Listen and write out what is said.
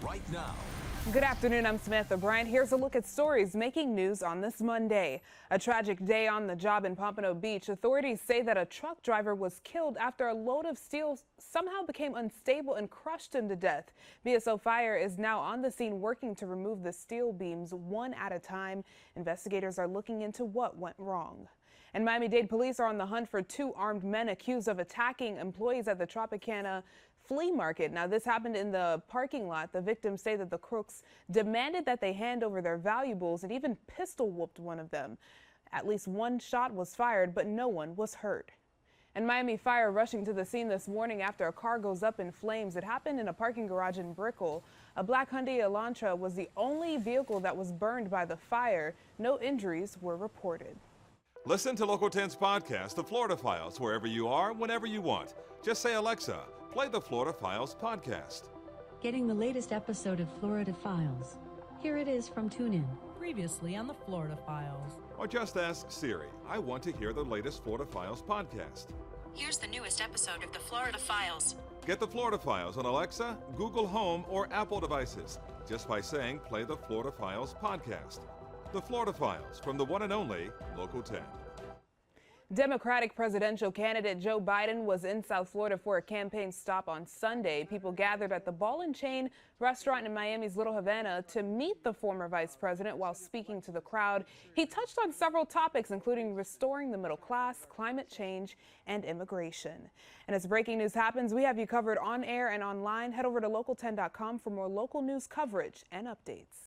right now. Good afternoon, I'm Samantha Bryant. Here's a look at stories making news on this Monday. A tragic day on the job in Pompano Beach. Authorities say that a truck driver was killed after a load of steel somehow became unstable and crushed him to death. BSO Fire is now on the scene working to remove the steel beams one at a time. Investigators are looking into what went wrong. And Miami-Dade police are on the hunt for two armed men accused of attacking employees at the Tropicana flea market. Now, this happened in the parking lot. The victims say that the crooks demanded that they hand over their valuables and even pistol whooped one of them. At least one shot was fired, but no one was hurt. And Miami Fire rushing to the scene this morning after a car goes up in flames. It happened in a parking garage in Brickell. A black Hyundai Elantra was the only vehicle that was burned by the fire. No injuries were reported. Listen to Local 10's podcast, The Florida Files, wherever you are, whenever you want. Just say, Alexa, play the Florida Files podcast. Getting the latest episode of Florida Files. Here it is from TuneIn. Previously on the Florida Files. Or just ask Siri, I want to hear the latest Florida Files podcast. Here's the newest episode of the Florida Files. Get the Florida Files on Alexa, Google Home, or Apple devices just by saying play the Florida Files podcast. The Florida Files from the one and only Local 10. Democratic presidential candidate Joe Biden was in South Florida for a campaign stop on Sunday. People gathered at the Ball and Chain restaurant in Miami's Little Havana to meet the former vice president. While speaking to the crowd, he touched on several topics, including restoring the middle class, climate change, and immigration. And as breaking news happens, we have you covered on air and online. Head over to local10.com for more local news coverage and updates.